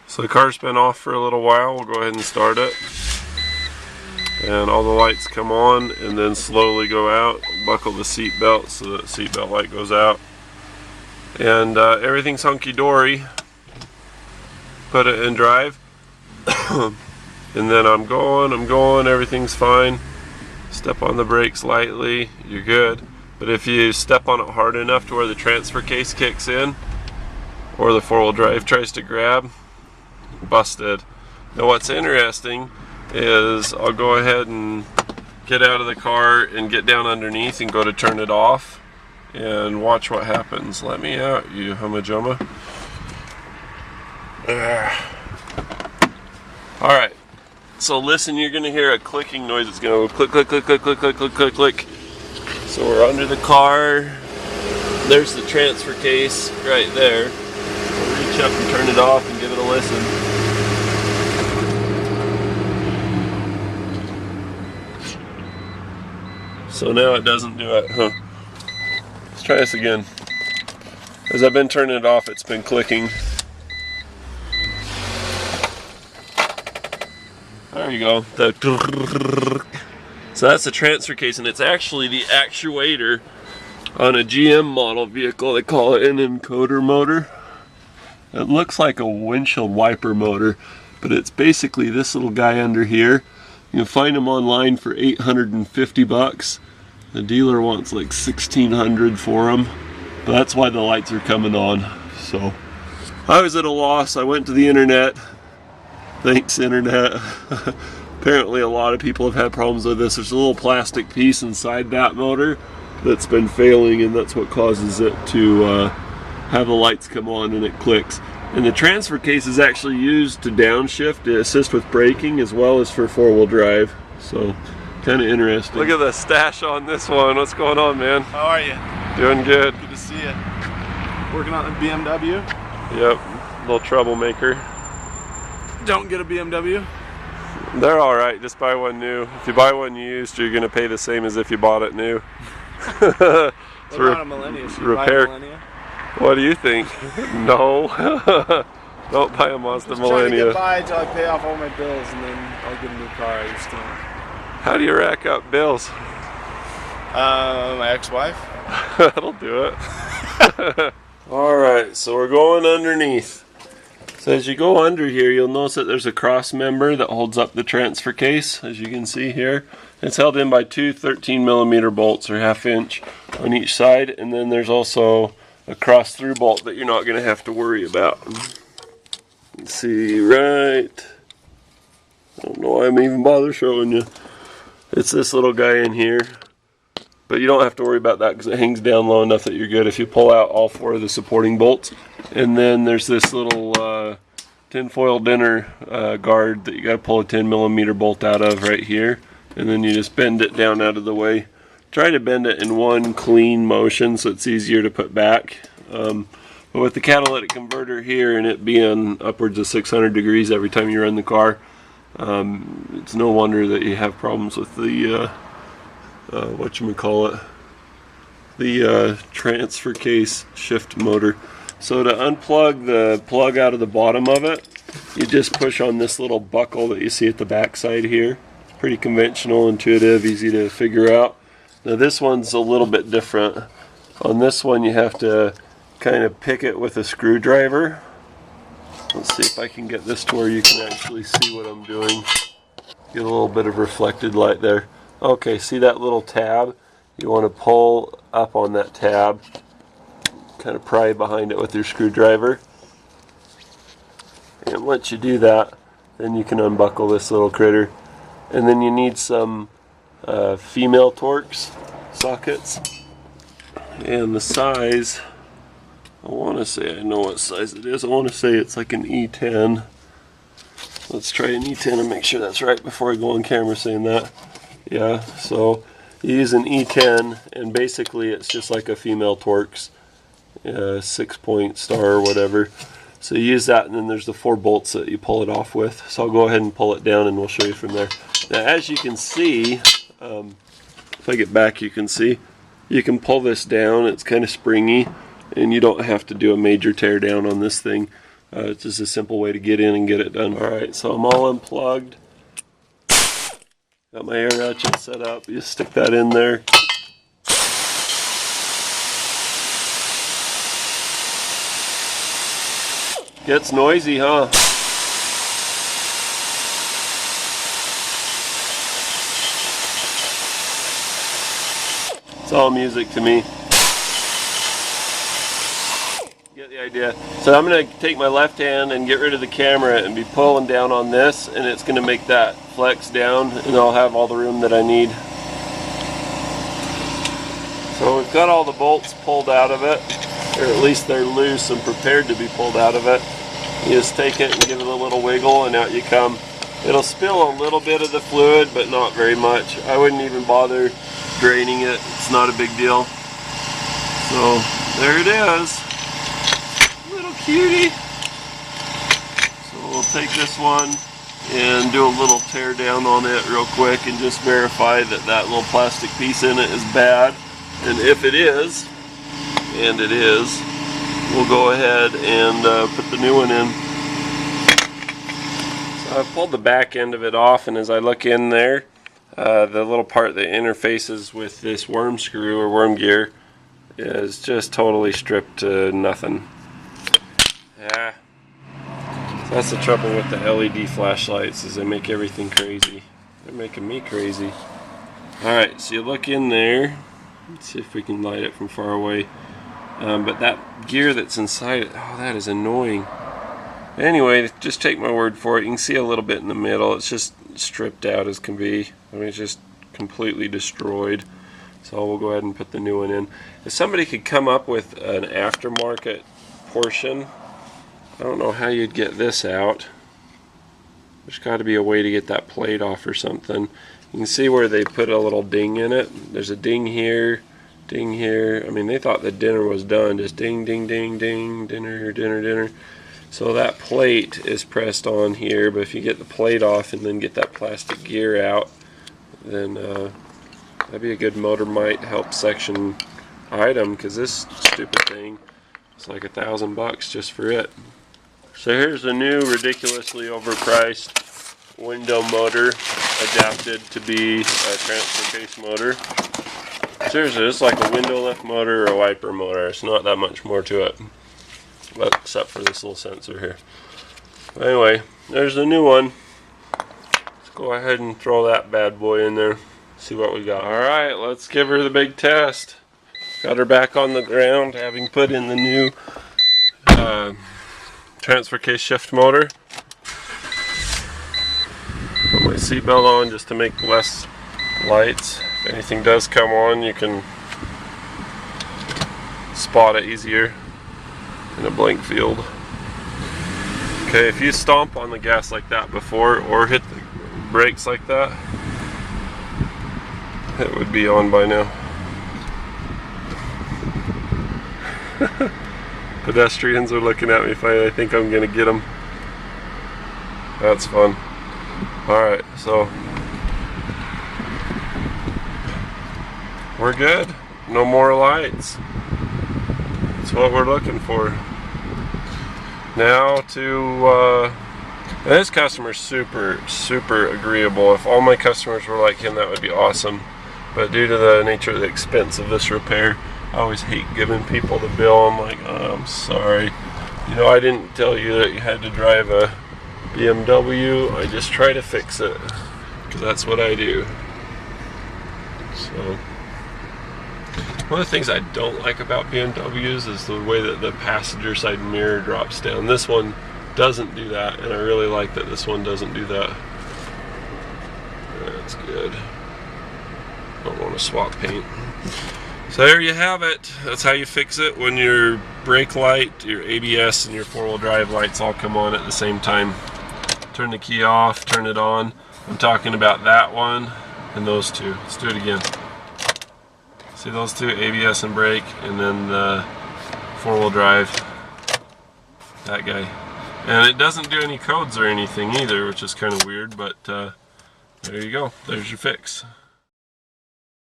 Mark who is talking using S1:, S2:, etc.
S1: So the car's been off for a little while. We'll go ahead and start it. And all the lights come on and then slowly go out. Buckle the seat belt so that seat belt light goes out. And everything's hunky-dory. Put it in drive. And then I'm going, everything's fine. Step on the brakes lightly, you're good. But if you step on it hard enough to where the transfer case kicks in, or the four-wheel drive tries to grab, busted. Now what's interesting is I'll go ahead and get out of the car and get down underneath and go to turn it off and watch what happens. Let me out, you humma-jumma. Alright, so listen, you're going to hear a clicking noise. It's going to go click, click, click, click, click, click, click, click, click. So we're under the car. There's the transfer case right there. We'll reach up and turn it off and give it a listen. So now it doesn't do it, huh? Let's try this again. As I've been turning it off, it's been clicking. There you go. So that's the transfer case, and it's actually the actuator on a GM model vehicle. They call it an encoder motor. It looks like a windshield wiper motor, but it's basically this little guy under here. You can find them online for $850. The dealer wants like $1,600 for them, but that's why the lights are coming on. So I was at a loss. I went to the internet. Thanks, internet. Apparently a lot of people have had problems with this. There's a little plastic piece inside that motor that's been failing, and that's what causes it to have the lights come on and it clicks. And the transfer case is actually used to downshift to assist with braking as well as for four-wheel drive. So kind of interesting. Look at the stash on this one. What's going on, man?
S2: How are you?
S1: Doing good.
S2: Good to see you. Working on a BMW?
S1: Yep, little troublemaker.
S2: Don't get a BMW.
S1: They're alright, just buy one new. If you buy one used, you're going to pay the same as if you bought it new.
S2: What about a Millennia? Should you buy a Millennia?
S1: What do you think? No. Don't buy a Mazda Millennia.
S2: I'm trying to get by until I pay off all my bills, and then I'll get a new car. I just don't.
S1: How do you rack up bills?
S2: My ex-wife.
S1: That'll do it. Alright, so we're going underneath. So as you go under here, you'll notice that there's a cross member that holds up the transfer case, as you can see here. It's held in by two 13mm bolts, or 1/2 inch on each side, and then there's also a cross-through bolt that you're not going to have to worry about. Let's see, right, I don't know why I'm even bother showing you. It's this little guy in here, but you don't have to worry about that because it hangs down low enough that you're good if you pull out all four of the supporting bolts. And then there's this little tinfoil dinner guard that you got to pull a 10mm bolt out of right here, and then you just bend it down out of the way. Try to bend it in one clean motion so it's easier to put back. But with the catalytic converter here and it being upwards of 600 degrees every time you run the car, it's no wonder that you have problems with the the transfer case shift motor. So to unplug the plug out of the bottom of it, you just push on this little buckle that you see at the back side here. Pretty conventional, intuitive, easy to figure out. Now this one's a little bit different. On this one you have to kind of pick it with a screwdriver. Let's see if I can get this to where you can actually see what I'm doing. Get a little bit of reflected light there. Okay, see that little tab? You want to pull up on that tab, kind of pry behind it with your screwdriver. And once you do that, then you can unbuckle this little critter. And then you need some female Torx sockets. And the size, I want to say, I know what size it is. I want to say it's like an E10. Let's try an E10 and make sure that's right before I go on camera saying that. Yeah, so you use an E10, and basically it's just like a female Torx 6-point star or whatever. So you use that, and then there's the 4 bolts that you pull it off with. So I'll go ahead and pull it down and we'll show you from there. Now as you can see, if I get back you can see, you can pull this down. It's kind of springy, and you don't have to do a major tear down on this thing. It's just a simple way to get in and get it done. Alright, so I'm all unplugged. Got my air ratchet set up. You stick that in there. Gets noisy, huh? It's all music to me. Get the idea. So I'm going to take my left hand and get rid of the camera and be pulling down on this, and it's going to make that flex down, and I'll have all the room that I need. So we've got all the bolts pulled out of it, or at least they're loose and prepared to be pulled out of it. You just take it and give it a little wiggle, and out you come. It'll spill a little bit of the fluid, but not very much. I wouldn't even bother draining it. It's not a big deal. So there it is. Little cutie. So we'll take this one and do a little tear down on it real quick and just verify that that little plastic piece in it is bad. And if it is, and it is, we'll go ahead and put the new one in. So I've pulled the back end of it off, and as I look in there, the little part that interfaces with this worm screw or worm gear is just totally stripped to nothing. Yeah. So that's the trouble with the LED flashlights, is they make everything crazy. They're making me crazy. Alright, so you look in there. Let's see if we can light it from far away. But that gear that's inside it, oh, that is annoying. Anyway, just take my word for it. You can see a little bit in the middle. It's just stripped out as can be. I mean, it's just completely destroyed. So we'll go ahead and put the new one in. If somebody could come up with an aftermarket portion, I don't know how you'd get this out. There's got to be a way to get that plate off or something. You can see where they put a little ding in it. There's a ding here. Ding here. I mean, they thought the dinner was done. Just ding, ding, ding, ding, dinner, dinner, dinner. So that plate is pressed on here, but if you get the plate off and then get that plastic gear out, then that'd be a good motor might help section item, because this stupid thing is like $1,000 just for it. So here's a new ridiculously overpriced window motor adapted to be a transfer case motor. Seriously, it's like a window lift motor or a wiper motor. It's not that much more to it, but except for this little sensor here. Anyway, there's the new one. Let's go ahead and throw that bad boy in there. See what we got. Alright, let's give her the big test. Got her back on the ground, having put in the new transfer case shift motor. Put my seatbelt on just to make less lights. If anything does come on, you can spot it easier in a blank field. Okay, if you stomp on the gas like that before or hit the brakes like that, it would be on by now. Pedestrians are looking at me funny. I think I'm gonna get them. That's fun. Alright, so we're good. No more lights. That's what we're looking for. Now to this customer's super agreeable. If all my customers were like him, that would be awesome. But due to the nature of the expense of this repair, I always hate giving people the bill. I'm like, oh, I'm sorry. You know, I didn't tell you that you had to drive a BMW. I just try to fix it, because that's what I do. So one of the things I don't like about BMWs is the way that the passenger side mirror drops down. This one doesn't do that, and I really like that this one doesn't do that. That's good. Don't want to swap paint. So there you have it. That's how you fix it when your brake light, your ABS, and your four-wheel drive lights all come on at the same time. Turn the key off, turn it on. I'm talking about that one and those two. Let's do it again. See those two, ABS and brake, and then the four-wheel drive, that guy. And it doesn't do any codes or anything either, which is kind of weird, but there you go. There's your fix.